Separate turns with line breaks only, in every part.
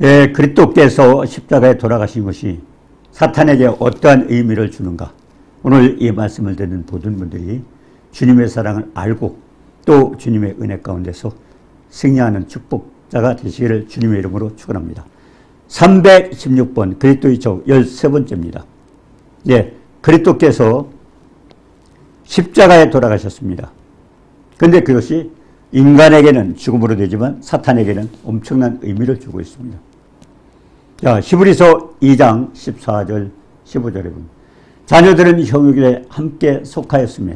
예, 그리스도께서 십자가에 돌아가신 것이 사탄에게 어떠한 의미를 주는가. 오늘 이 말씀을 듣는 모든 분들이 주님의 사랑을 알고 또 주님의 은혜 가운데서 승리하는 축복자가 되시기를 주님의 이름으로 축원합니다. 316번 그리스도의 적 13번째입니다. 예, 그리스도께서 십자가에 돌아가셨습니다. 그런데 그것이 인간에게는 죽음으로 되지만 사탄에게는 엄청난 의미를 주고 있습니다. 자, 히브리서 2장 14절 15절에 보면 자녀들은 형육에 함께 속하였으며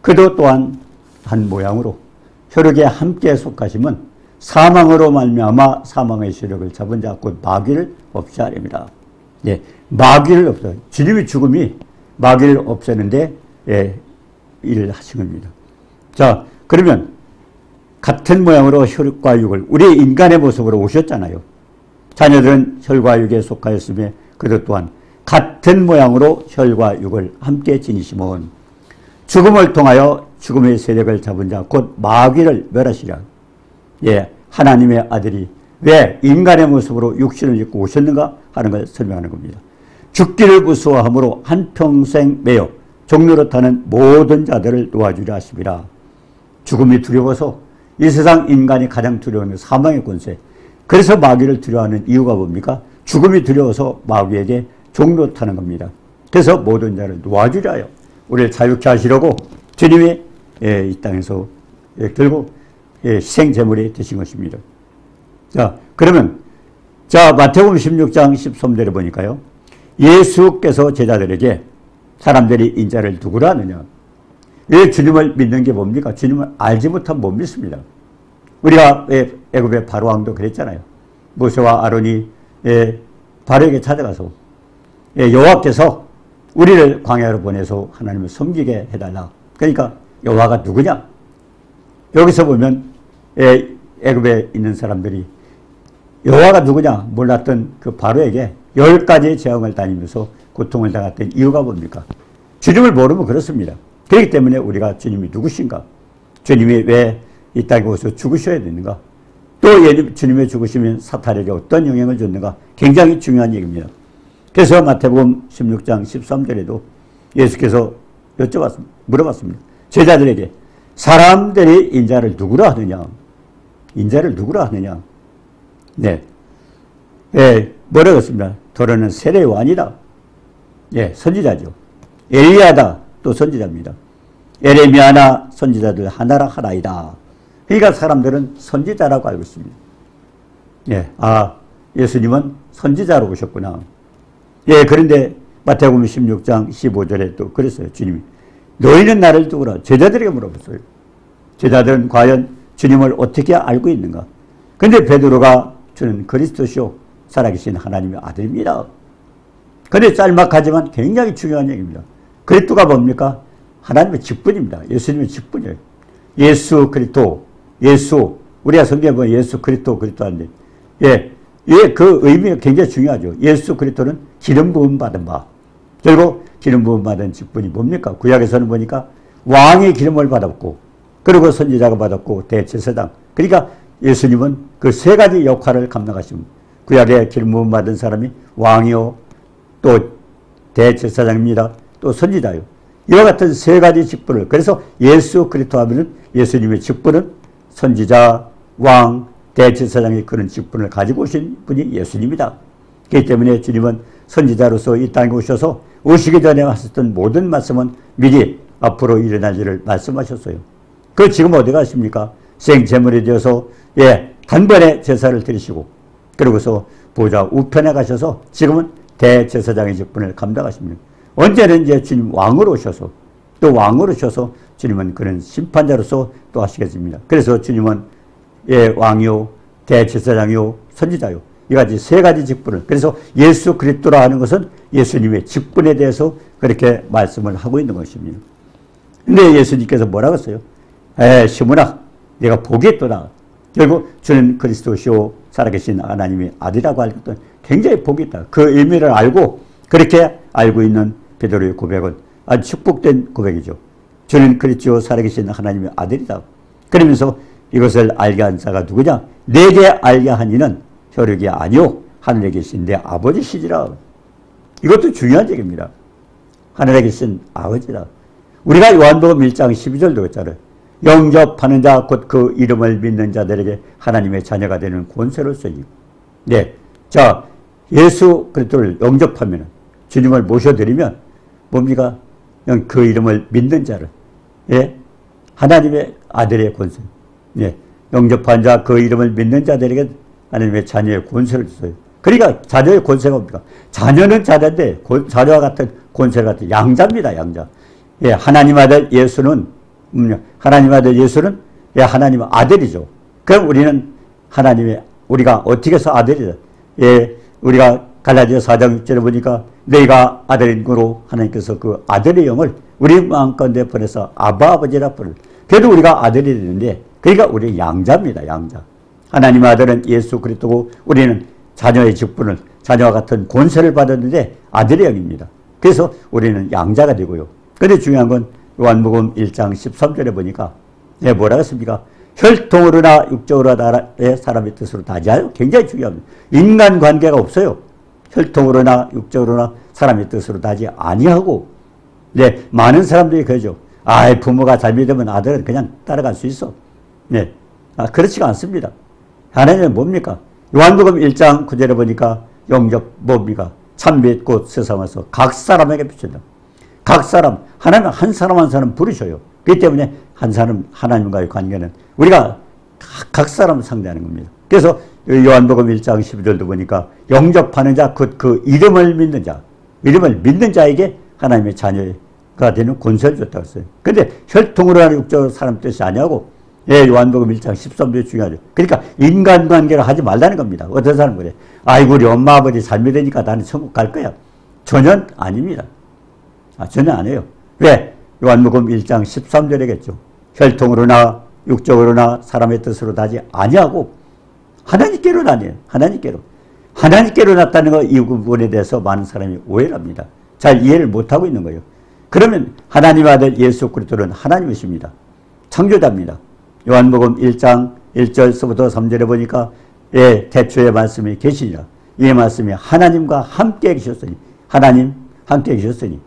그도 또한 한 모양으로 혈육에 함께 속하심은 사망으로 말미암아 사망의 세력을 잡은 자 곧 마귀를 없이 하렵니다. 예, 마귀를 없애 주님의 죽음이 마귀를 없애는데 일을 하신 겁니다. 자, 그러면 같은 모양으로 혈육과 육을 우리 인간의 모습으로 오셨잖아요. 자녀들은 혈과 육에 속하였으며 그도 또한 같은 모양으로 혈과 육을 함께 지니시면 죽음을 통하여 죽음의 세력을 잡은 자 곧 마귀를 멸하시라. 예, 하나님의 아들이 왜 인간의 모습으로 육신을 입고 오셨는가 하는 걸 설명하는 겁니다. 죽기를 무서워함으로 한평생 매여 종노릇하는 모든 자들을 도와주려 하심이라. 죽음이 두려워서 이 세상 인간이 가장 두려워하는 사망의 권세. 그래서 마귀를 두려워하는 이유가 뭡니까? 죽음이 두려워서 마귀에게 종노릇하는 겁니다. 그래서 모든 자를 도와주려 하여 우리를 자유케 하시려고 주님이 이 땅에서 결국 희생제물이 되신 것입니다. 자, 그러면 자 마태복음 16장 13절에 보니까요. 예수께서 제자들에게 사람들이 인자를 누구라 하느냐. 왜 주님을 믿는 게 뭡니까? 주님을 알지 못하면 못 믿습니다. 우리가 애굽의 바로왕도 그랬잖아요. 모세와 아론이 바로에게 찾아가서 여호와께서 우리를 광야로 보내서 하나님을 섬기게 해달라. 그러니까 여호와가 누구냐? 여기서 보면 애굽에 있는 사람들이 여호와가 누구냐 몰랐던 그 바로에게 10가지 재앙을 다니면서 고통을 당했던 이유가 뭡니까? 주님을 모르면 그렇습니다. 그렇기 때문에 우리가 주님이 누구신가? 주님이 왜 이 땅에 오셔서 죽으셔야 되는가? 또 주님의 죽으시면 사탄에게 어떤 영향을 줬는가? 굉장히 중요한 얘기입니다. 그래서 마태복음 16장 13절에도 예수께서 물어봤습니다. 제자들에게 사람들이 인자를 누구라 하느냐? 인자를 누구라 하느냐? 네. 뭐라고 했습니다. 도로는 세례 요한이다. 선지자죠. 엘리야다. 또 선지자입니다. 에레미야나 선지자들 하나라 하나이다. 그러니까 사람들은 선지자라고 알고 있습니다. 예수님은 선지자로 오셨구나. 그런데 마태복음 16장 15절에 또 그랬어요. 주님이 너희는 나를 누구라? 제자들에게 물어봤어요. 제자들은 과연 주님을 어떻게 알고 있는가? 근데 베드로가 주는 그리스도시요 살아계신 하나님의 아들입니다. 그런데 짤막하지만 굉장히 중요한 얘기입니다. 그리스도가 뭡니까? 하나님의 직분입니다. 예수님의 직분이에요. 예수 그리스도, 우리가 성경에 보면 예수 그리스도 하는데, 그 의미가 굉장히 중요하죠. 예수 그리스도는 기름 부음 받은 바. 결국 기름 부음 받은 직분이 뭡니까? 구약에서는 보니까 왕의 기름을 받았고, 그리고 선지자가 받았고, 대제사장. 그러니까 예수님은 그 세 가지 역할을 감당하십니다. 구약에 기름 부음 받은 사람이 왕이요, 또 대제사장입니다. 또 선지자요. 이와 같은 세 가지 직분을, 그래서 예수 그리스도 하면은 예수님의 직분은 선지자, 왕, 대제사장의 그런 직분을 가지고 오신 분이 예수님이다. 그렇기 때문에 주님은 선지자로서 이 땅에 오셔서 오시기 전에 하셨던 모든 말씀은 미리 앞으로 일어날 일을 말씀하셨어요. 그 지금 어디 가십니까? 생제물이 되어서 단번에 제사를 드리시고 그러고서 보좌 우편에 가셔서 지금은 대제사장의 직분을 감당하십니다. 언제는 이제 주님 왕으로 오셔서 또 왕으로 오셔서 주님은 그런 심판자로서 또 하시겠습니다. 그래서 주님은 왕이요, 대제사장이요, 선지자요. 이 가지 세 가지 직분을. 그래서 예수 그리스도라 하는 것은 예수님의 직분에 대해서 그렇게 말씀을 하고 있는 것입니다. 근데 예수님께서 뭐라고 했어요? 시몬아, 내가 복이 있도다. 결국 주는 그리스도시요 살아계신 하나님의 아들이라고 알겠던 굉장히 복이 있다. 그 의미를 알고 그렇게 알고 있는 베드로의 고백은 아주 축복된 고백이죠. 주는 그리스도 살아계신 하나님의 아들이다. 그러면서 이것을 알게 한 자가 누구냐? 내게 알게 한 이는 혈육이 아니오 하늘에 계신 내 아버지시지라. 이것도 중요한 얘기입니다. 하늘에 계신 아버지라. 우리가 요한복음 1장 12절도 했잖아요. 영접하는 자 곧 그 이름을 믿는 자들에게 하나님의 자녀가 되는 권세를 쓰니. 네, 자 예수 그리스도를 영접하면 주님을 모셔드리면 뭡니까? 그 이름을 믿는 자를 예, 하나님의 아들의 권세. 예, 영접한 자 그 이름을 믿는 자들에게 하나님의 자녀의 권세를 주어요. 그러니까 자녀의 권세가 뭡니까? 자녀는 자녀인데 자녀와 같은 권세를 갖춘 양자입니다. 양자. 예, 하나님 아들 예수는 하나님 아들 예수는 예, 하나님의 아들이죠. 그럼 우리는 하나님의 우리가 어떻게 해서 아들이죠? 예, 우리가 갈라디아 4장 6절에 보니까 너희가 아들인 거로 하나님께서 그 아들의 영을 우리 마음 가운데 보내서 아바 아버지라 부르는. 그래도 우리가 아들이 되는데 그러니까 우리 양자입니다. 양자. 하나님의 아들은 예수 그리스도고 우리는 자녀의 직분을 자녀와 같은 권세를 받았는데 아들의 영입니다. 그래서 우리는 양자가 되고요. 그런데 중요한 건 요한복음 1장 13절에 보니까 네, 뭐라고 했습니까? 혈통으로나 육적으로나 나라의 사람의 뜻으로 다지하여. 굉장히 중요합니다. 인간관계가 없어요. 혈통으로나 육적으로나 사람의 뜻으로 다지 아니하고 네, 많은 사람들이 그러죠. 부모가 잘못되면 아들은 그냥 따라갈 수 있어. 네, 그렇지가 않습니다. 하나님은 뭡니까? 요한복음 1장 9절에 보니까 영접 뭡니까? 참빛 곧 세상에서 각 사람에게 비춘다. 각 사람, 하나님 한 사람 한 사람 부르셔요. 그렇기 때문에 한 사람 하나님과의 관계는 우리가 각 사람을 상대하는 겁니다. 그래서 요한복음 1장 12절도 보니까 영접하는 자 곧 그 이름을 믿는 자, 이름을 믿는 자에게 하나님의 자녀가 되는 권세를 줬다고 했어요. 그런데 혈통으로 하는 육적으로 사람 뜻이 아니하고 예, 요한복음 1장 13절이 중요하죠. 그러니까 인간관계를 하지 말라는 겁니다. 어떤 사람은 그래. 아이고 우리 엄마 아버지 잘못되니까 나는 천국 갈 거야. 전혀 아닙니다. 전혀 아니에요. 왜? 요한복음 1장 13절이겠죠. 혈통으로나 육적으로나 사람의 뜻으로 나지 아니하고 하나님께로 나뉘어요. 하나님께로. 하나님께로 났다는 거 이 부분에 대해서 많은 사람이 오해를 합니다. 잘 이해를 못하고 있는 거예요. 그러면 하나님의 아들 예수 그리스도는 하나님이십니다. 창조자입니다. 요한복음 1장 1절서부터 3절에 보니까 예, 태초의 말씀이 계시니라. 이 말씀이 하나님과 함께 계셨으니 하나님 함께 계셨으니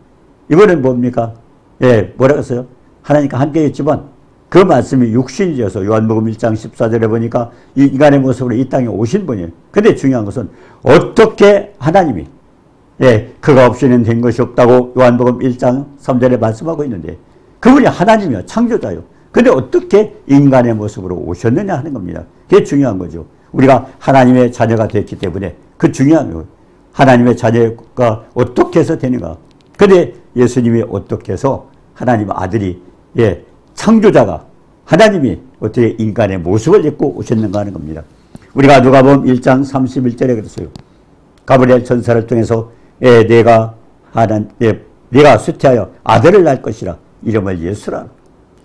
이번엔 뭡니까? 예, 뭐라고 했어요? 하나님과 함께 했지만 그 말씀이 육신이 되어서 요한복음 1장 14절에 보니까 이 인간의 모습으로 이 땅에 오신 분이에요. 근데 중요한 것은 어떻게 하나님이 예, 그가 없이는 된 것이 없다고 요한복음 1장 3절에 말씀하고 있는데 그분이 하나님이요. 창조자요. 근데 어떻게 인간의 모습으로 오셨느냐 하는 겁니다. 그게 중요한 거죠. 우리가 하나님의 자녀가 됐기 때문에 그 중요한 거예요. 하나님의 자녀가 어떻게 해서 되는가. 근데 예수님이 어떻게 해서 하나님의 아들이 예, 창조자가 하나님이 어떻게 인간의 모습을 입고 오셨는가 하는 겁니다. 우리가 누가복음 1장 31절에 그랬어요. 가브리엘 천사를 통해서 예, 내가 쇠퇴하여 아들을 낳을 것이라 이름을 예수라.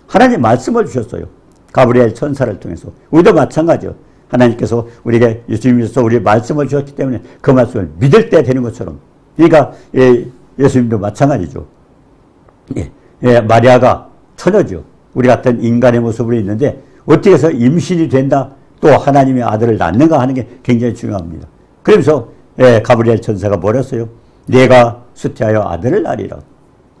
하나님 말씀을 주셨어요. 가브리엘 천사를 통해서. 우리도 마찬가지요. 하나님께서 우리에게 예수님께서 우리 말씀을 주셨기 때문에 그 말씀을 믿을 때 되는 것처럼. 그러니까 예, 예수님도 마찬가지죠. 예, 예, 마리아가 처녀죠. 우리 같은 인간의 모습으로 있는데 어떻게 해서 임신이 된다 또 하나님의 아들을 낳는가 하는 게 굉장히 중요합니다. 그러면서 예, 가브리엘 천사가 뭐랬어요? 내가 쇠퇴하여 아들을 낳으리라.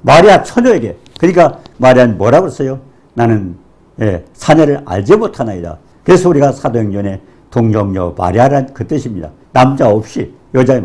마리아 처녀에게. 그러니까 마리아는 뭐라고 했어요? 나는 예, 사내를 알지 못하나이다. 그래서 우리가 사도행전에 동정녀 마리아란 그 뜻입니다. 남자 없이 여자.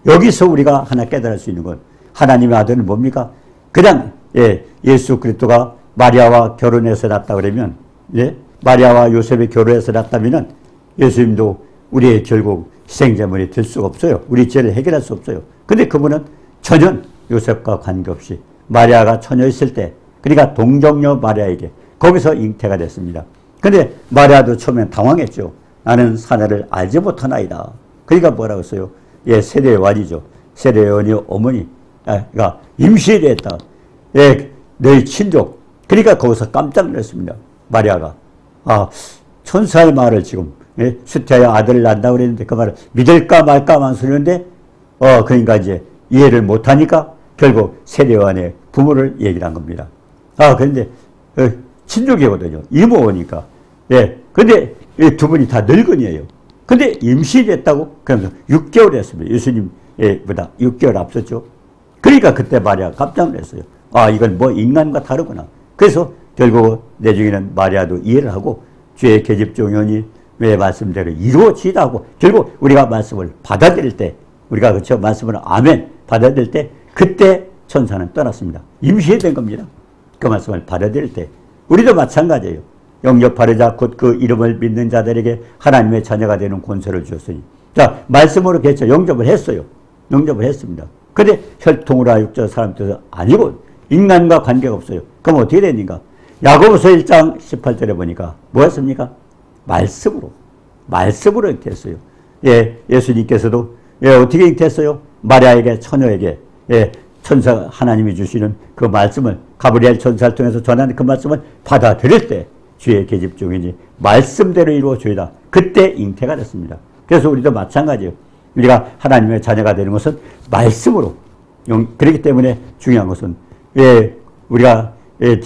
여기서 우리가 하나 깨달을 수 있는 건 하나님의 아들은 뭡니까? 그냥 예, 예수 그리스도가 마리아와 결혼해서 낳았다 그러면 예, 마리아와 요셉이 결혼해서 낳았다면 예수님도 우리의 결국 희생제물이 될 수가 없어요. 우리 죄를 해결할 수 없어요. 근데 그분은 전혀 요셉과 관계없이 마리아가 처녀였을 때 그러니까 동정녀 마리아에게 거기서 잉태가 됐습니다. 근데 마리아도 처음엔 당황했죠. 나는 사내를 알지 못하나이다. 그러니까 뭐라고 했어요? 예, 세례 요한이죠. 세례 요한이 어머니, 그러니까 임신이 됐다. 예, 너희 친족. 그러니까 거기서 깜짝 놀랐습니다. 마리아가. 천사의 말을 지금, 예, 쇠퇴하여 아들을 낳는다고 그랬는데 그 말을 믿을까 말까 만소리인데, 그러니까 이제 이해를 못하니까 결국 세례 요한의 부모를 얘기를 한 겁니다. 그런데, 친족이거든요. 이모니까. 예. 근데 이 두 분이 다 늙은이에요. 근데 임신했다고? 그러면서 6개월 했습니다. 예수님보다 6개월 앞섰죠. 그러니까 그때 마리아 깜짝 놀랐어요. 아, 이건 뭐 인간과 다르구나. 그래서 결국 내중에는 마리아도 이해를 하고 주의 계집종이오니 왜 말씀대로 이루어지다 하고 결국 우리가 말씀을 받아들일 때 우리가 그렇죠. 말씀을 아멘 받아들일 때 그때 천사는 떠났습니다. 임시된 겁니다. 그 말씀을 받아들일 때 우리도 마찬가지예요. 영접하려자 곧 그 이름을 믿는 자들에게 하나님의 자녀가 되는 권세를 주었으니 자 말씀으로 개쳐 영접을 했어요. 영접을 했습니다. 근데 혈통으로 하육자 사람 뜻은 아니고 인간과 관계가 없어요. 그럼 어떻게 되는가? 야고보서 1장 18절에 보니까 뭐였습니까? 말씀으로 잉태했어요. 예, 예수님께서도 예, 어떻게 잉태했어요? 마리아에게 처녀에게 예, 천사 하나님이 주시는 그 말씀을 가브리엘 천사를 통해서 전하는 그 말씀을 받아들일 때 주의 계집종이니 말씀대로 이루어져야 그때 잉태가 됐습니다. 그래서 우리도 마찬가지예요. 우리가 하나님의 자녀가 되는 것은 말씀으로 그렇기 때문에 중요한 것은 예, 우리가 예,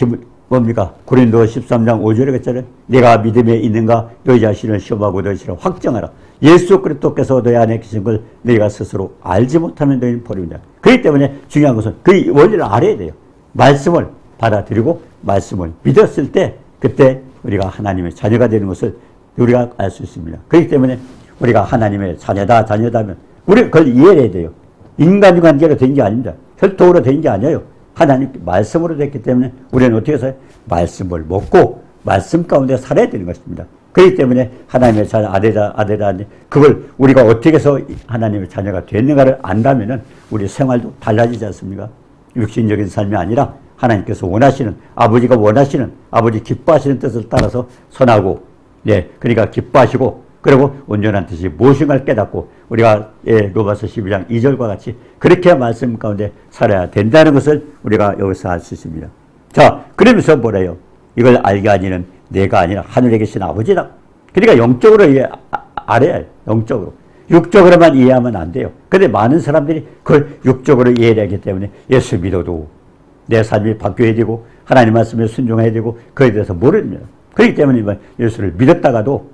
뭡니까? 고린도 13장 5절에 그랬잖아요. 내가 믿음에 있는가 너희 자신을 시험하고 너희 자신을 확정하라. 예수 그리스도께서 너희 안에 계신 걸 너희가 스스로 알지 못하면 너희는 버립니다. 그렇기 때문에 중요한 것은 그 원리를 알아야 돼요. 말씀을 받아들이고 말씀을 믿었을 때 그때 우리가 하나님의 자녀가 되는 것을 우리가 알 수 있습니다. 그렇기 때문에 우리가 하나님의 자녀다면 우리 그걸 이해해야 돼요. 인간 관계로 된 게 아닙니다. 혈통으로 된 게 아니에요. 하나님 말씀으로 됐기 때문에 우리는 어떻게 해서 말씀을 먹고 말씀 가운데 살아야 되는 것입니다. 그렇기 때문에 하나님의 자녀 아들이다 그걸 우리가 어떻게 해서 하나님의 자녀가 됐는가를 안다면은 우리 생활도 달라지지 않습니까? 육신적인 삶이 아니라 하나님께서 원하시는 아버지가 원하시는 아버지 기뻐하시는 뜻을 따라서 선하고 예 그러니까 기뻐하시고 그리고 온전한 뜻이 무엇인가를 깨닫고 우리가 예, 로마서 12장 2절과 같이 그렇게 말씀 가운데 살아야 된다는 것을 우리가 여기서 알 수 있습니다. 자 그러면서 뭐래요? 이걸 알게 하니는 내가 아니라 하늘에 계신 아버지다. 그러니까 영적으로 알아야 해요. 영적으로. 육적으로만 이해하면 안 돼요. 그런데 많은 사람들이 그걸 육적으로 이해를 하기 때문에 예수 믿어도 내 삶이 바뀌어야 되고 하나님 말씀에 순종해야 되고 그에 대해서 모릅니다. 그렇기 때문에 예수를 믿었다가도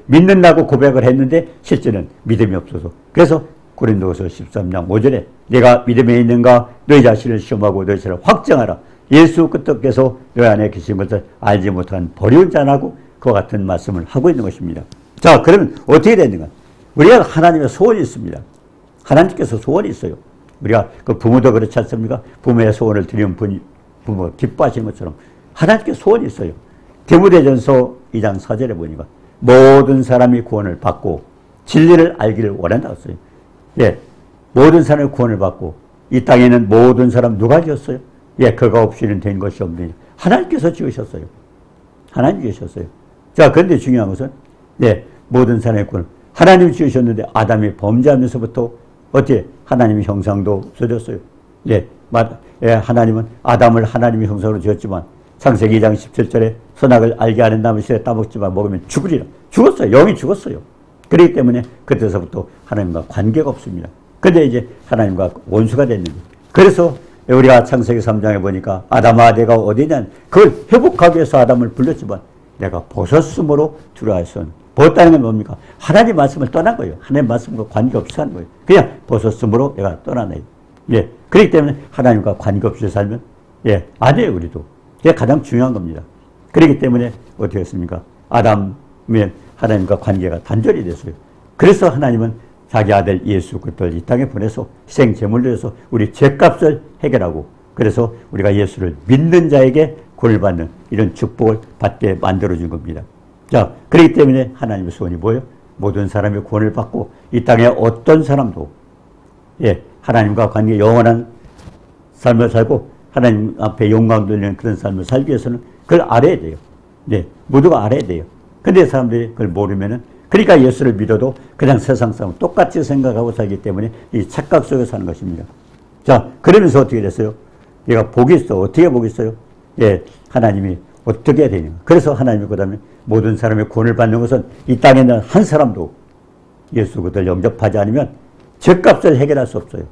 믿는다고 고백을 했는데 실제는 믿음이 없어서 그래서 고린도서 13장 5절에 내가 믿음에 있는가 너희 자신을 시험하고 너희 자신을 확정하라. 예수 그리스도께서 너희 안에 계신 것을 알지 못한 버리운 자라고 그와 같은 말씀을 하고 있는 것입니다. 자 그러면 어떻게 되는가? 우리가 하나님의 소원이 있습니다. 하나님께서 소원이 있어요. 우리가 그 부모도 그렇지 않습니까? 부모의 소원을 드리면 부모 기뻐하시는 것처럼 하나님께 소원이 있어요. 디모데전서 2장 4절에 보니까 모든 사람이 구원을 받고 진리를 알기를 원한다고 했어요. 예, 모든 사람이 구원을 받고 이 땅에는 모든 사람 누가 지었어요? 예, 그가 없이는 된 것이 없느니 하나님께서 지으셨어요. 하나님 지으셨어요. 자, 그런데 중요한 것은 예, 모든 사람의 구원 하나님이 지으셨는데 아담이 범죄하면서부터 어떻게 하나님의 형상도 없어졌어요. 예, 하나님은 아담을 하나님의 형상으로 지었지만 창세기 2장 17절에 선악을 알게 하는 나무 씨에 따먹지만 먹으면 죽으리라. 죽었어요. 영이 죽었어요. 그렇기 때문에 그때서부터 하나님과 관계가 없습니다. 근데 이제 하나님과 원수가 됐는데 그래서 우리가 창세기 3장에 보니까 아담아 내가 어디냐 그걸 회복하기 위해서 아담을 불렀지만 내가 벗었으므로 두려워하였으니 벗었다는 건 뭡니까? 하나님 말씀을 떠난 거예요. 하나님 말씀과 관계없이 하는 거예요. 그냥 벗었으므로 내가 떠나네. 예. 그렇기 때문에 하나님과 관계없이 살면 예, 안 돼요 우리도. 그게 가장 중요한 겁니다. 그렇기 때문에 어떻게 했습니까? 아담은 하나님과 관계가 단절이 됐어요. 그래서 하나님은 자기 아들 예수 그리스도를 이 땅에 보내서 희생 제물로 해서 우리 죄값을 해결하고 그래서 우리가 예수를 믿는 자에게 구원을 받는 이런 축복을 받게 만들어준 겁니다. 자, 그렇기 때문에 하나님의 소원이 뭐예요? 모든 사람이 구원을 받고 이 땅에 어떤 사람도 예, 하나님과 관계 영원한 삶을 살고 하나님 앞에 영광 돌리는 그런 삶을 살기 위해서는 그걸 알아야 돼요. 네, 모두가 알아야 돼요. 근데 사람들이 그걸 모르면은 그러니까 예수를 믿어도 그냥 세상 사람 똑같이 생각하고 살기 때문에 이 착각 속에 사는 것입니다. 자, 그러면서 어떻게 됐어요? 얘가 복이 있어. 어떻게 복이 있어요? 예, 하나님이 어떻게 해야 되냐. 그래서 하나님이 그 다음에 모든 사람의 구원을 받는 것은 이 땅에 있는 한 사람도 예수 그들을 영접하지 않으면 죄값을 해결할 수 없어요.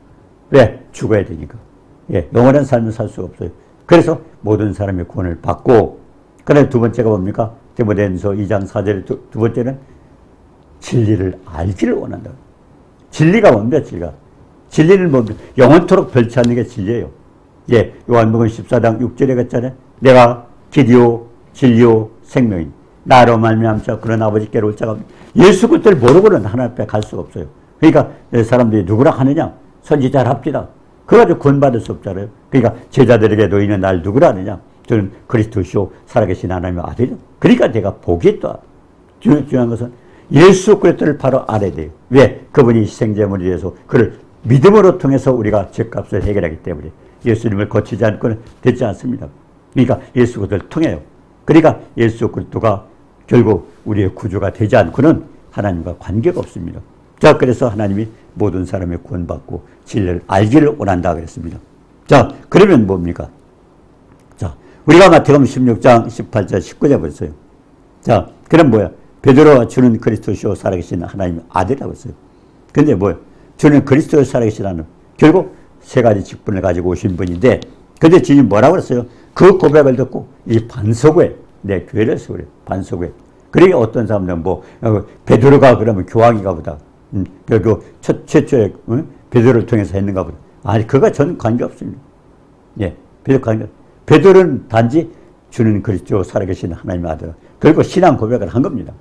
왜? 죽어야 되니까. 예, 영원한 삶을 살 수가 없어요. 그래서 모든 사람의 구원을 받고, 그다음에 두 번째가 뭡니까? 디모데전서 2장 4절의 두 번째는 진리를 알기를 원한다. 진리가 뭡니까? 진리는 뭡니까? 영원토록 별치 않는 게 진리예요. 예, 요한복음 14장 6절에 갔잖아요. 내가 길이요 진리요 생명이니 나로 말미암자 그런 아버지께로 올 자가 예수 그리스도를 모르고는 하나님 앞에 갈 수가 없어요. 그러니까 사람들이 누구라 하느냐? 선지자를 합디다. 그래가지고 구원받을 수 없잖아요. 그러니까 제자들에게 너희는 날 누구라 하느냐? 저는 그리스도시요 살아계신 하나님의 아들이다. 그러니까 내가 복이 있다. 중요한 것은 예수 그리스도를 바로 알아야 돼요. 왜? 그분이 희생제물이 돼서 그를 믿음으로 통해서 우리가 죄값을 해결하기 때문에 예수님을 거치지 않고는 되지 않습니다. 그러니까 예수 그리스도를 통해요. 그러니까 예수 그리스도가 결국 우리의 구주가 되지 않고는 하나님과 관계가 없습니다. 자, 그래서 하나님이 모든 사람의 구원받고 진리를 알기를 원한다 그랬습니다. 자, 그러면 뭡니까? 자, 우리가 마태복음 16장 18절 19절 보셨어요. 자, 그럼 뭐야? 베드로가 주는 그리스도시요 살아계신 하나님의 아들이라고 했어요. 근데 뭐야? 주는 그리스도를 살아계신 하나님. 결국 세 가지 직분을 가지고 오신 분인데, 근데 주님 뭐라고 그랬어요? 그 고백을 듣고 이 반석에 내 교회를 세우래. 반석에. 그러니까 어떤 사람들은 베드로가 그러면 교황인가 보다. 최초에 베드로를 통해서 했는가 보다. 아니, 그거 저는 관계없습니다. 예, 베드로는 단지 주는 그리스도 살아계신 하나님의 아들. 그리고 신앙 고백을 한 겁니다.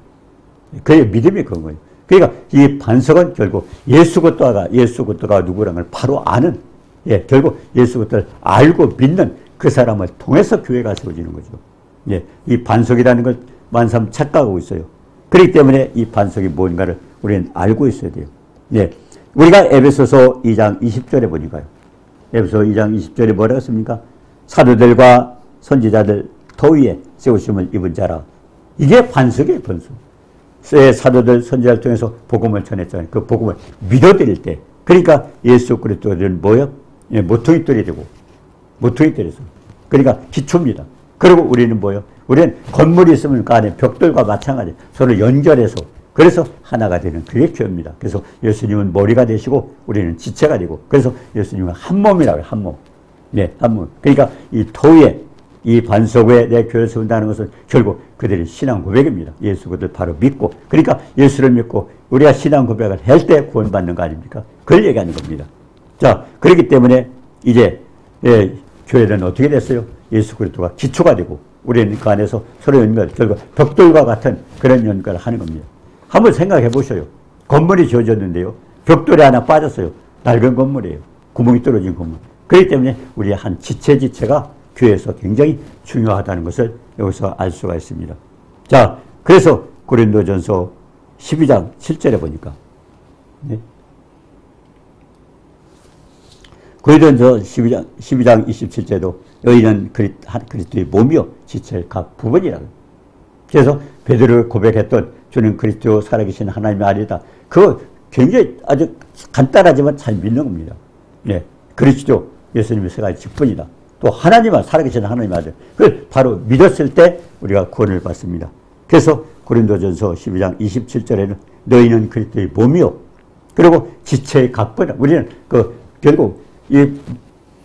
그게 믿음이 그런 거예요. 그러니까 이 반석은 결국 예수 그리스도가 누구라는 걸 바로 아는, 예, 결국 예수 그리스도를 알고 믿는 그 사람을 통해서 교회가 세워지는 거죠. 예, 이 반석이라는 걸 많은 사람 착각하고 있어요. 그렇기 때문에 이 반석이 뭔가를 우리는 알고 있어야 돼요. 예, 우리가 에베소서 2장 20절에 보니까요. 에베소 2장 20절에 뭐라고 했습니까? 사도들과 선지자들 터 위에 세우심을 입은 자라. 이게 반석이에요, 반석. 사도들, 선지자를 통해서 복음을 전했잖아요. 그 복음을 믿어드릴 때. 그러니까 예수 그리스도는 뭐예요? 예, 모퉁이돌이 되고, 모퉁이돌에서. 그러니까 기초입니다. 그리고 우리는 뭐예요? 우리는 건물이 있으면 그 안에 벽돌과 마찬가지 서로 연결해서 그래서 하나가 되는 그게 교회입니다. 그래서 예수님은 머리가 되시고 우리는 지체가 되고 그래서 예수님은 한 몸이라고 해요. 한 몸. 네, 한 몸. 그러니까 이 토위에 이 반석 위에 내 교회를 세운다는 것은 결국 그들의 신앙 고백입니다. 예수 그들 바로 믿고 그러니까 예수를 믿고 우리가 신앙 고백을 할 때 구원받는 거 아닙니까? 그걸 얘기하는 겁니다. 자, 그렇기 때문에 이제 교회는 어떻게 됐어요? 예수 그리스도가 기초가 되고 우리는 그 안에서 서로 연결, 결국 벽돌과 같은 그런 연결을 하는 겁니다. 한번 생각해 보셔요. 건물이 지어졌는데요. 벽돌이 하나 빠졌어요. 낡은 건물이에요. 구멍이 떨어진 건물. 그렇기 때문에 우리의 한 지체가 교회에서 굉장히 중요하다는 것을 여기서 알 수가 있습니다. 자, 그래서 고린도전서 12장 7절에 보니까 네. 고린도전서 12장 27절에도 너희는 그리스도의 몸이요 지체의 각 부분이라고. 그래서 베드로를 고백했던 주는 그리스도 살아계신 하나님의 아들이다. 그거 굉장히 아주 간단하지만 잘 믿는 겁니다. 네, 그리스도 예수님의 세 가지 직분이다. 또 하나님은 살아계신 하나님의 아들. 그걸 바로 믿었을 때 우리가 구원을 받습니다. 그래서 고린도전서 12장 27절에는 너희는 그리스도의 몸이요. 그리고 지체의 각본이다. 우리는 결국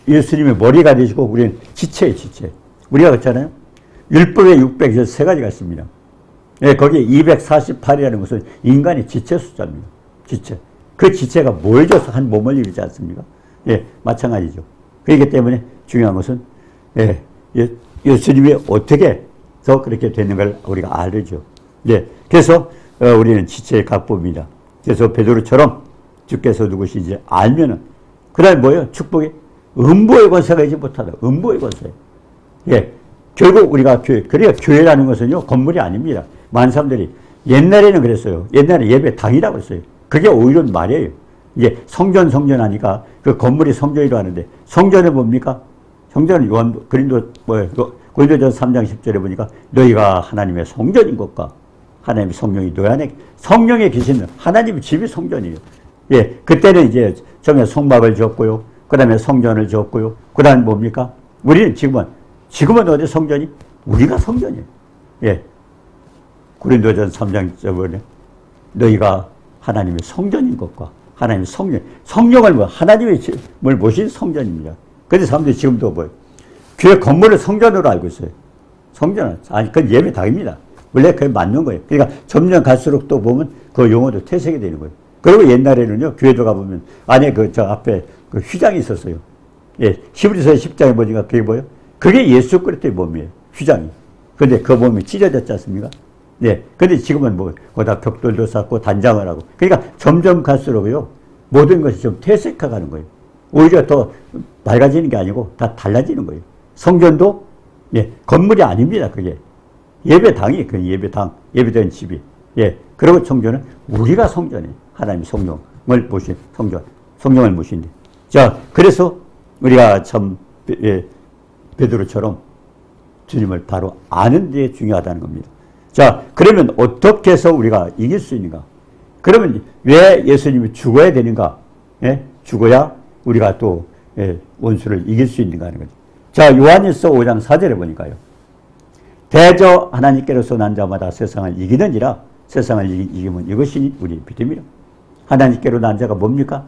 예수님의 머리가 되시고 우리는 지체예요, 지체. 우리가 그렇잖아요. 율법에 600, 세 가지가 있습니다. 예, 거기에 248이라는 것은 인간의 지체 숫자입니다. 지체. 그 지체가 모여져서 한 몸을 이루지 않습니까? 예, 마찬가지죠. 그렇기 때문에 중요한 것은, 예수님이 어떻게 더 그렇게 되는 걸 우리가 알죠. 예, 그래서, 우리는 지체의 각부입니다. 그래서 베드로처럼 주께서 누구신지 알면은, 그 다음에 뭐예요? 축복이 음보의 권세가 이지 못하다. 음보의 권세. 예. 결국 우리가 그러니까 교회라는 것은요, 건물이 아닙니다. 많은 사람들이 옛날에는 그랬어요. 옛날에 예배 당이라고 했어요. 그게 오히려 말이에요. 이제 성전 하니까 그 건물이 성전이라고 하는데 성전은 뭡니까? 성전은 고린도전 3장 10절에 보니까 너희가 하나님의 성전인 것과 하나님의 성령이 너희 안에 성령에 계시는 하나님의 집이 성전이에요. 예, 그때는 이제 처음에 성막을 지었고요. 그 다음에 성전을 지었고요. 그 다음에 뭡니까? 우리는 지금은 어디 성전이? 우리가 성전이에요. 예. 고린도전 3장 저번에 너희가 하나님의 성전인 것과 하나님의 성령을 하나님의 집을 모신 성전입니다. 그런데 사람들이 지금도 교회 건물을 성전으로 알고 있어요. 성전은 아니 그건 예배당입니다. 원래 그게 맞는 거예요. 그러니까 점점 갈수록 또 보면 그 용어도 퇴색이 되는 거예요. 그리고 옛날에는요, 교회도 가보면 안에 저 앞에 그 휘장이 있었어요. 예, 히브리서 10장에 보니까 그게 뭐예요? 그게 예수 그리스도의 몸이에요. 휘장이. 근데 그 몸이 찢어졌지 않습니까? 네. 근데 지금은 뭐, 거기다 벽돌도 쌓고 단장을 하고. 그러니까 점점 갈수록요, 모든 것이 좀 퇴색해 가는 거예요. 오히려 더 밝아지는 게 아니고 다 달라지는 거예요. 성전도, 예, 건물이 아닙니다. 그게. 예배당이, 그 예배당, 예배드리는 집이. 예. 그리고 성전은 우리가 성전이에요. 하나님 성령을 모신, 성령을 모신데. 자, 그래서 우리가 참, 예, 베드로처럼 주님을 바로 아는 데 중요하다는 겁니다. 자, 그러면 어떻게 해서 우리가 이길 수 있는가? 그러면 왜 예수님이 죽어야 되는가? 예? 죽어야 우리가 또 예, 원수를 이길 수 있는가 하는 거죠. 자, 요한일서 5장 4절에 보니까요. 대저 하나님께로서 난 자마다 세상을 이기느니라. 세상을 이기면 이것이 우리 믿음이라. 하나님께로 난 자가 뭡니까?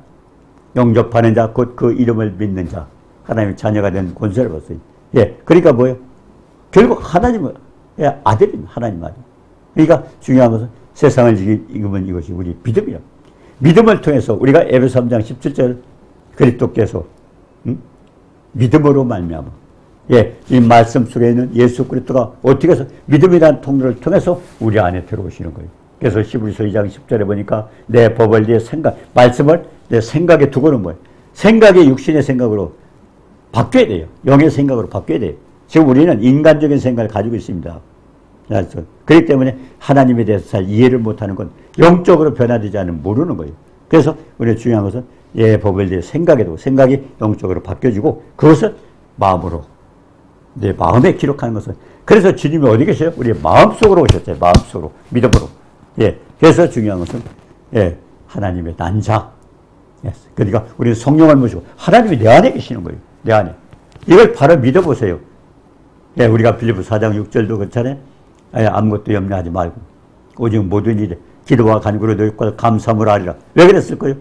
영접하는 자, 곧 그 이름을 믿는 자. 하나님의 자녀가 된 권세를 받았어요. 예, 그러니까 뭐예요? 결국 하나님의 아들입니다. 하나님 아들. 그러니까 중요한 것은 세상을 이기면 이것이 우리 믿음이야. 믿음을 통해서 우리가 에베소 3장 17절 그리스도께서 믿음으로 말미암아 예, 이 말씀 속에 있는 예수 그리스도가 어떻게 해서 믿음이라는 통로를 통해서 우리 안에 들어오시는 거예요. 그래서 히브리서 2장 10절에 보니까 내 법을 내 생각, 말씀을 내 생각에 두고는 뭐예요? 생각이 육신의 생각으로 바뀌어야 돼요. 영의 생각으로 바뀌어야 돼요. 지금 우리는 인간적인 생각을 가지고 있습니다. 그렇기 때문에 하나님에 대해서 잘 이해를 못하는 건 영적으로 변화되지 않으면 모르는 거예요. 그래서 우리가 중요한 것은 예, 법을 내 생각에 두고 생각이 영적으로 바뀌어지고 그것을 마음으로 내 마음에 기록하는 것은 그래서 주님이 어디 계세요? 우리 마음속으로 오셨어요. 마음속으로 믿음으로. 예, 그래서 중요한 것은 예, 하나님의 난자. 예, 그러니까 우리는 성령을 모시고 하나님이 내 안에 계시는 거예요. 내 안에. 이걸 바로 믿어보세요. 예, 우리가 빌립보서 4장 6절도 그렇잖아요. 예, 아무것도 염려하지 말고 오직 모든 일에 기도와 간구로 너희과 감사함을 하리라. 왜 그랬을 거예요?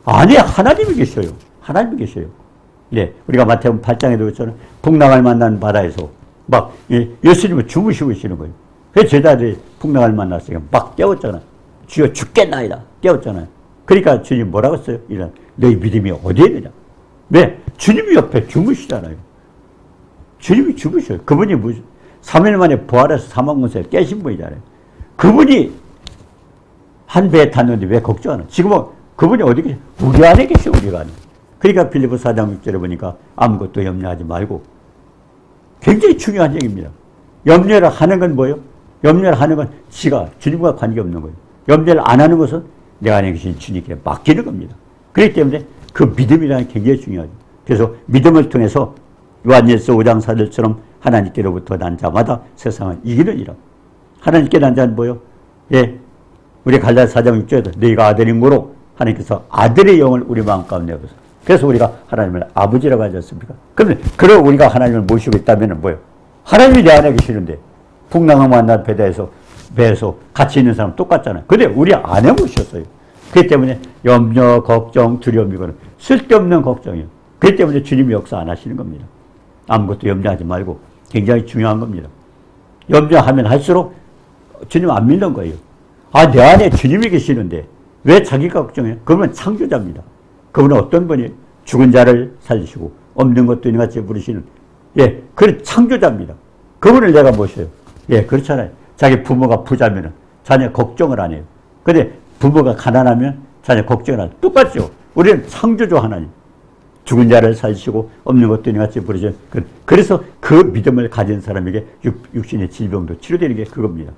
안에 하나님이 계셔요. 하나님이 계셔요. 예, 우리가 마태복음 8장에도 그렇잖아요. 풍랑을 만난 바다에서 막 예, 예수님은 주무시고 계시는 거예요. 그래서 제자들이 풍랑을 만났으니까 막 깨웠잖아요. 주여 죽겠나이다. 깨웠잖아요. 그러니까 주님 뭐라고 했어요? 이런 너희 믿음이 어디에 있느냐? 왜? 주님이 옆에 주무시잖아요. 주님이 주무셔요. 그분이 무슨 3일 만에 부활해서 사망문서에 깨신 분이잖아요. 그분이 한 배에 탔는데 왜 걱정하나? 지금은 그분이 어디 계세요? 우리 안에 계셔, 우리가 안에. 그러니까 빌립보서 4장 6절에 보니까 아무것도 염려하지 말고 굉장히 중요한 얘기입니다. 염려를 하는 건 뭐예요? 염려를 하는 건 지가 주님과 관계없는 거예요. 염려를 안 하는 것은 내 안에 계신 주님께 맡기는 겁니다. 그렇기 때문에 그 믿음이라는 게 굉장히 중요하죠. 그래서 믿음을 통해서 요한일서 5장 4절처럼 하나님께로부터 난 자마다 세상을 이기느니라. 하나님께 난 자는 뭐예요? 예, 우리 갈라디아 4장 6절에도 너희가 아들인 거로 하나님께서 아들의 영을 우리 마음 가운데 내어서 그래서 우리가 하나님을 아버지라고 하지 않습니까? 그러면 그럼 우리가 하나님을 모시고 있다면 뭐예요? 하나님이 내 안에 계시는데 풍랑을 만난 배에서 같이 있는 사람 똑같잖아요. 근데 우리 안에 모셨어요. 그렇기 때문에 염려, 걱정, 두려움 이거는 쓸데없는 걱정이에요. 그렇기 때문에 주님이 역사 안 하시는 겁니다. 아무것도 염려하지 말고 굉장히 중요한 겁니다. 염려하면 할수록 주님 안 믿는 거예요. 아, 내 안에 주님이 계시는데 왜 자기가 걱정해요? 그러면 창조자입니다. 그분은 어떤 분이 죽은 자를 살리시고 없는 것도 있는 같이 부르시는 예, 그런 창조자입니다. 그분을 내가 모셔요. 예, 그렇잖아요. 자기 부모가 부자면은 자녀 걱정을 안 해요. 근데 부모가 가난하면 자녀 걱정을 안 해요. 똑같죠. 우리는 창조주 하나님. 죽은 자를 살리시고 없는 것도 있는 같이 부르시는 그래서 그 믿음을 가진 사람에게 육신의 질병도 치료되는 게 그겁니다.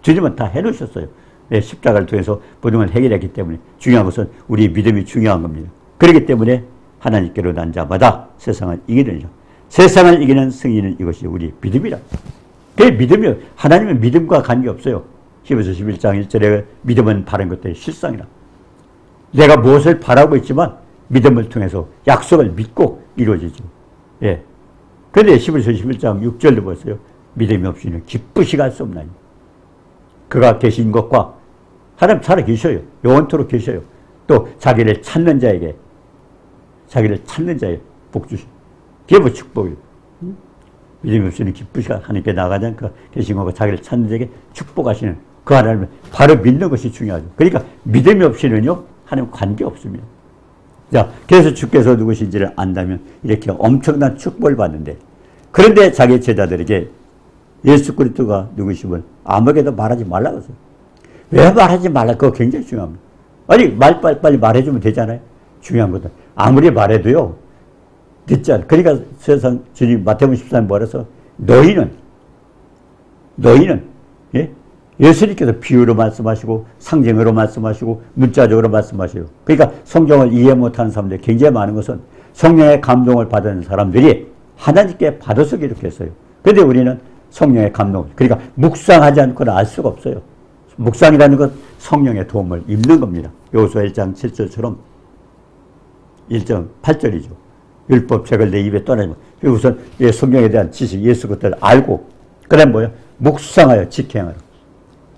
주님은 다 해놓으셨어요. 예, 십자가를 통해서 모든 걸 해결했기 때문에 중요한 것은 우리의 믿음이 중요한 겁니다. 그렇기 때문에 하나님께로 난 자마다 세상을 이기느니라. 세상을 이기는 승리는 이것이 우리 믿음이라. 그 믿음이 하나님은 믿음과 관계없어요. 히브리서 11장 1절에 믿음은 바른 것들의 실상이라. 내가 무엇을 바라고 있지만 믿음을 통해서 약속을 믿고 이루어지죠. 예. 그런데 히브리서 11장 6절도 보세요. 믿음이 없이는 기쁘시가 할 수 없나니. 그가 계신 것과 하나님 살아 계셔요. 영원토록 계셔요. 또 자기를 찾는 자에게 복 주시오. 그게 뭐 축복이에요. 믿음이 없이는 기쁘시가 하나님께 나가지 않고 계신 거고 자기를 찾는 자에게 축복하시는 그 하나님을 바로 믿는 것이 중요하죠. 그러니까 믿음이 없이는요, 하나님 관계 없습니다. 자, 그래서 주께서 누구신지를 안다면 이렇게 엄청난 축복을 받는데, 그런데 자기 제자들에게 예수 그리스도가 누구심을 아무에게도 말하지 말라고 했어요. 왜 말하지 말라? 그거 굉장히 중요합니다. 아니, 빨리 말해주면 되잖아요. 중요한 것은. 아무리 말해도요, 듣지 않아. 그러니까 세상 주님 마태복음 14장 뭐라서 너희는, 예? 예수님께서 비유로 말씀하시고, 상징으로 말씀하시고, 문자적으로 말씀하시고. 그러니까 성경을 이해 못하는 사람들이 굉장히 많은 것은 성령의 감동을 받은 사람들이 하나님께 받아서 기록했어요. 그런데 우리는 성령의 감동, 그러니까 묵상하지 않고는 알 수가 없어요. 묵상이라는 것 성령의 도움을 입는 겁니다. 요호수아 1장 7절처럼 1장 8절이죠. 율법책을 내 입에 떠내면 우선 성령에 대한 지식, 예수 것들을 알고, 그 다음에 뭐예요? 묵상하여 지켜 행하라.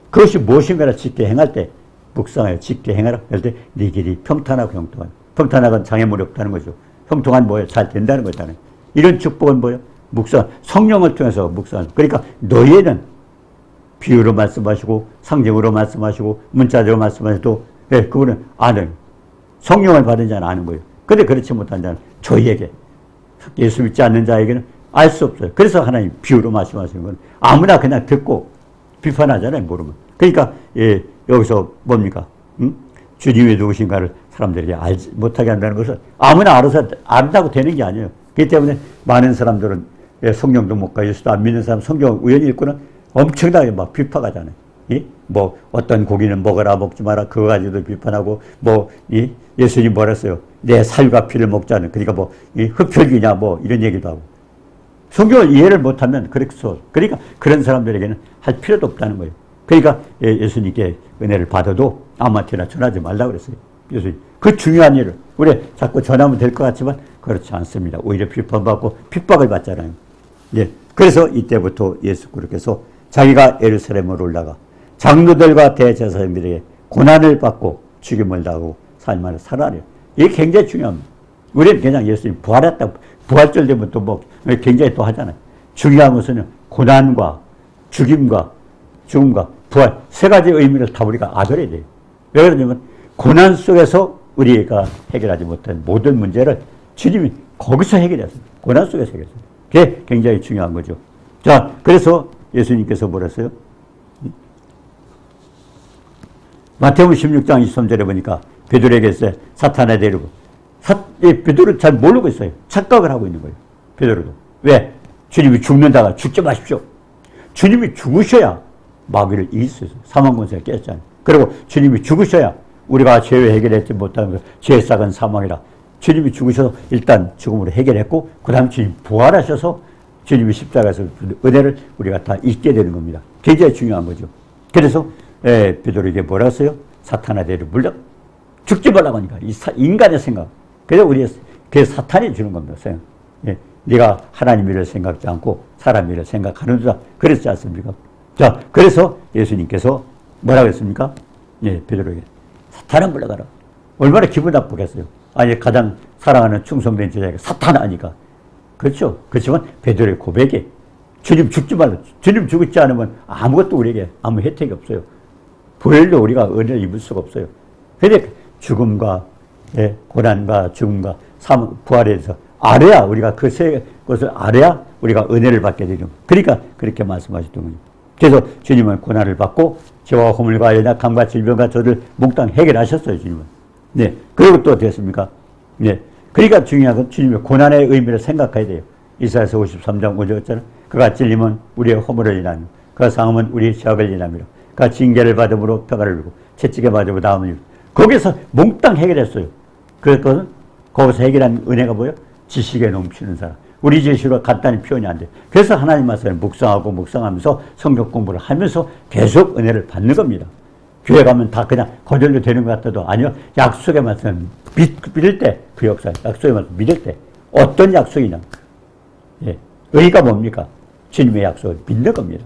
그것이 무엇인가를 지켜 행할 때, 묵상하여 지켜 행하라 할 때 네 길이 평탄하고 형통한. 평탄하건 장애물이 없다는 거죠. 형통한 뭐예요? 잘 된다는 거잖아요. 이런 축복은 뭐예요? 묵상, 성령을 통해서 묵상. 그러니까 너희는 비유로 말씀하시고, 상징으로 말씀하시고, 문자적으로 말씀하셔도, 예, 그거는 아는, 성령을 받은 자는 아는 거예요. 근데 그렇지 못한 자는 저희에게, 예수 믿지 않는 자에게는 알 수 없어요. 그래서 하나님 비유로 말씀하시는 건 아무나 그냥 듣고 비판하잖아요, 모르면. 그러니까, 예, 여기서 뭡니까? 주님이 누구신가를 사람들에게 알지 못하게 한다는 것은 아무나 알아서 안다고 되는 게 아니에요. 그렇기 때문에 많은 사람들은 성령도 못 가, 예수도 안 믿는 사람 성경 우연히 읽고는 엄청나게 막 비판하잖아요. 뭐 어떤 고기는 먹어라 먹지 마라 그거 가지고도 비판하고, 뭐 예수님 뭐라 했어요? 내 살과 피를 먹자는, 그러니까 뭐 흡혈귀냐 뭐 이런 얘기도 하고. 성경을 이해를 못하면 그러니까 그런 사람들에게는 할 필요도 없다는 거예요. 그러니까 예수님께 은혜를 받아도 아무한테나 전하지 말라고 그랬어요. 예수님. 그 중요한 일을 우리 자꾸 전하면 될 것 같지만 그렇지 않습니다. 오히려 비판받고 핍박을 받잖아요. 예. 그래서 이때부터 예수 그리스도께서 자기가 예루살렘으로 올라가 장로들과 대제사장들에게 고난을 받고 죽임을 당하고 삶을 살아내요. 이게 굉장히 중요합니다. 우리는 그냥 예수님 부활했다, 부활절 되면 또 뭐 굉장히 또 하잖아요. 중요한 것은 고난과 죽임과 부활 세 가지 의미를 다 우리가 아들어야 돼요. 왜 그러냐면 고난 속에서 우리가 해결하지 못한 모든 문제를 주님이 거기서 해결했어요. 고난 속에서 해결했어요. 그게 굉장히 중요한 거죠. 자, 그래서 예수님께서 뭐랬어요? 마태복음 16장 23절에 보니까 베드로에게 있어요. 사탄에 데리고. 베드로를 잘 모르고 있어요. 착각을 하고 있는 거예요. 베드로도. 왜? 주님이 죽는다가 죽지 마십시오. 주님이 죽으셔야 마귀를 이길 수 있어요. 사망권세가 깼잖아요. 그리고 주님이 죽으셔야 우리가 죄를 해결했지 못하는 것, 죄의 싹은 사망이라. 주님이 죽으셔서 일단 죽음으로 해결했고, 그 다음에 주님 부활하셔서 주님이 십자가에서 은혜를 우리가 다 잊게 되는 겁니다. 굉장히 중요한 거죠. 그래서 베드로에게 뭐라 했어요? 사탄아 대를 물려 죽지 말라고 하니까 인간의 생각. 그래서 그게 사탄이 주는 겁니다. 생각. 예. 네가 하나님 일을 생각지 않고 사람 일을 생각하는 자다. 그랬지 않습니까? 자, 그래서 예수님께서 뭐라고 했습니까? 예, 베드로에게 사탄은 물러가라. 얼마나 기분 나쁘겠어요. 아니, 가장 사랑하는 충성된 제자가 사탄 아니까. 그렇죠. 그렇지만 베드로의 고백에 주님 죽지 말라. 주님 죽지 않으면 아무것도 우리에게 아무 혜택이 없어요. 부활도 우리가 은혜를 입을 수가 없어요. 그런데 죽음과 고난과 죽음과 부활에 대해서 알아야 우리가 그 세 것을 알아야 우리가 은혜를 받게 되는. 그러니까 그렇게 말씀하셨던 거예요. 그래서 주님은 고난을 받고 죄와 허물과 연약함과 질병과 저를 몽땅 해결하셨어요. 주님은. 네. 그리고 또 됐습니까? 네. 그러니까 중요한 건 주님의 고난의 의미를 생각해야 돼요. 이사야서 53장 5절 있잖아요. 그가 찔림은 우리의 허물을 인하며 그가 상함은 우리의 죄악을 인하며 그가 징계를 받음으로 평화를 누리고 채찍에 맞음으로 나음을 이루고. 거기서 몽땅 해결했어요. 그랬거든. 거기서 해결한 은혜가 뭐예요? 지식에 넘치는 사람. 우리 제시로 간단히 표현이 안 돼. 그래서 하나님 말씀을 묵상하면서 성경 공부를 하면서 계속 은혜를 받는 겁니다. 교회 가면 다 그냥 거절로 되는 것 같아도 아니요. 약속의 말씀을 믿을 때, 그 역사, 약속의 말씀 믿을 때 어떤 약속이냐. 예. 의가 뭡니까? 주님의 약속을 믿는 겁니다.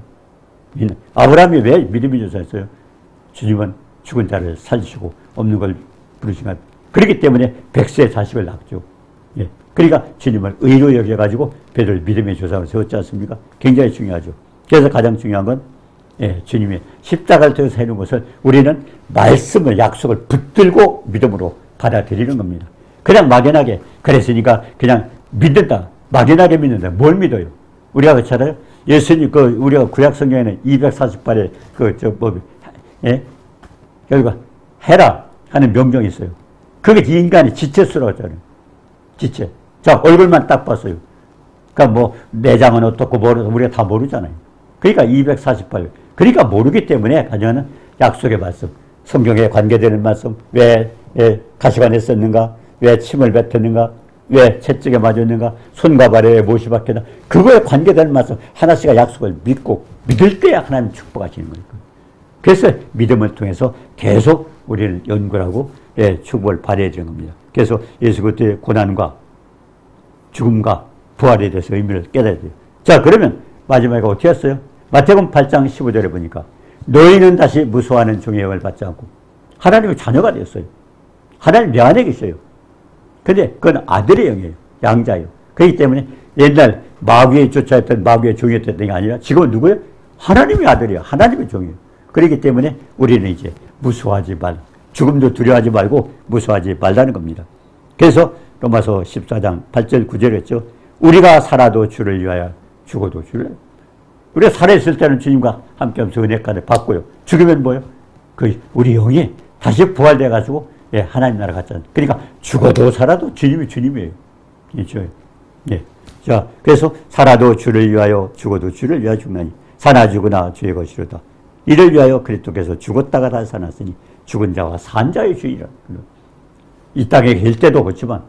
아브라함이 왜 믿음의 조사였어요? 주님은 죽은 자를 살리시고 없는 걸 부르시가. 그렇기 때문에 백세의 자식을 낳았죠. 예. 그러니까 주님을 의로 여겨가지고 베드로를 믿음의 조상으로 세웠지 않습니까? 굉장히 중요하죠. 그래서 가장 중요한 건 주님의 십자가를 통해서 해놓은 것을 우리는 말씀을, 약속을 붙들고 믿음으로 받아들이는 겁니다. 그냥 막연하게 그랬으니까 그냥 믿는다. 막연하게 믿는다. 뭘 믿어요? 우리가 그렇잖아요. 예수님 우리가 구약 성경에는 248의 결과 해라 하는 명령이 있어요. 그게 인간의 지체수라고 하잖아요. 지체. 자, 얼굴만 딱 봤어요. 그러니까 뭐 내장은 어떻고 우리가 다 모르잖아요. 그러니까 248. 그러니까 모르기 때문에 가져가는 약속의 말씀, 성경에 관계되는 말씀, 왜 가시관에 썼는가, 왜 침을 뱉었는가, 왜 채찍에 맞았는가, 손과 발에 못이 박혔다. 그거에 관계되는 말씀 하나씩의 약속을 믿고 믿을 때야 하나님 축복하시는 거니까. 그래서 믿음을 통해서 계속 우리를 연구하고 축복을 받아야 되는 겁니다. 그래서 예수 그리스도의 고난과 죽음과 부활에 대해서 의미를 깨달아야 돼요. 자, 그러면 마지막에 어떻게 했어요? 마태복음 8장 15절에 보니까 너희는 다시 무수하는 종의 영을 받지 않고 하나님의 자녀가 되었어요. 하나님 내 안에 계셔요. 근데 그건 아들의 영이에요. 양자예요. 그렇기 때문에 옛날 마귀에 쫓아했던 마귀의 종이었던 게 아니라 지금은 누구예요? 하나님의 아들이에요. 하나님의 종이에요. 그렇기 때문에 우리는 이제 무수하지 말, 죽음도 두려워하지 말고 무수하지 말라는 겁니다. 그래서 로마서 14장 8절 9절 했죠. 우리가 살아도 주를 위하여 죽어도 주를 위하여. 우리가 살아있을 때는 주님과 함께하면서 은혜까지 받고요. 죽으면 뭐예요? 우리 영이 다시 부활돼가지고 하나님 나라 갔잖아요. 그러니까 죽어도 살아도 주님이 주님이에요. 그렇죠? 예. 자, 그래서 살아도 주를 위하여 죽어도 주를 위하여 죽나니 사나 죽으나 주의 것이로다. 이를 위하여 그리스도께서 죽었다가 다시 살았으니 죽은 자와 산 자의 주의라. 이 땅에 계실 때도 그렇지만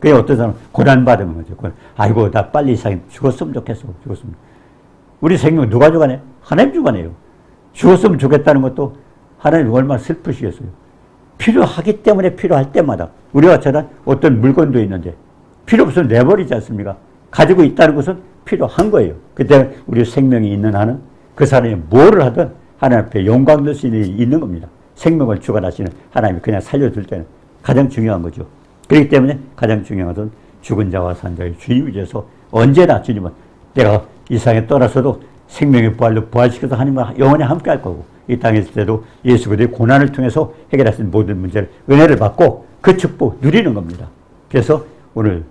그게 어떤 사람은 고난받으면 거죠. 아이고 나 빨리 이 세상에 죽었으면 좋겠어. 죽었으면. 우리 생명 누가 주관해요? 하나님 주관해요. 죽었으면 좋겠다는 것도 하나님 얼마나 슬프시겠어요. 필요하기 때문에 필요할 때마다 우리가 저런 어떤 물건도 있는데 필요 없으면 내버리지 않습니까? 가지고 있다는 것은 필요한 거예요. 그때 우리 생명이 있는 한은 그 사람이 뭐를 하든 하나님 앞에 영광 될 수 있는 겁니다. 생명을 주관하시는 하나님이 그냥 살려줄 때는 가장 중요한 거죠. 그렇기 때문에 가장 중요한 것은 죽은 자와 산 자의 주님이 되어서 언제나 주님은 내가 이 세상에 떠나서도 생명의 부활로 부활시켜서 하나님과 영원히 함께 할 거고 이 땅에 있을 때도 예수 그리스도의 고난을 통해서 해결하신 모든 문제를 은혜를 받고 그 축복 누리는 겁니다. 그래서 오늘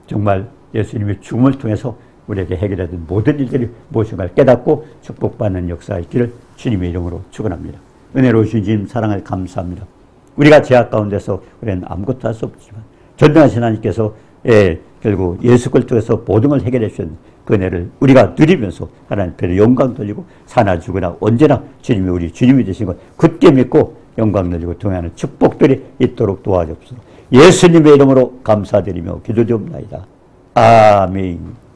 정말 예수님의 죽음을 통해서 우리에게 해결하던 모든 일들이 무엇인가를 깨닫고 축복받는 역사가 있기를 주님의 이름으로 축원합니다. 은혜로우신 주님 사랑을 감사합니다. 우리가 죄악 가운데서 우리는 아무것도 할 수 없지만 전능하신 하나님께서 결국 예수 그리스도에서 모든 걸 해결해 주셨는 그 은혜를 우리가 누리면서 하나님 앞에 영광 돌리고 사나 죽으나 언제나 주님이 우리 주님이 되신 것 굳게 믿고 영광 돌리고 동행하는 축복들이 있도록 도와주옵소서. 예수님의 이름으로 감사드리며 기도드립니다. 아멘.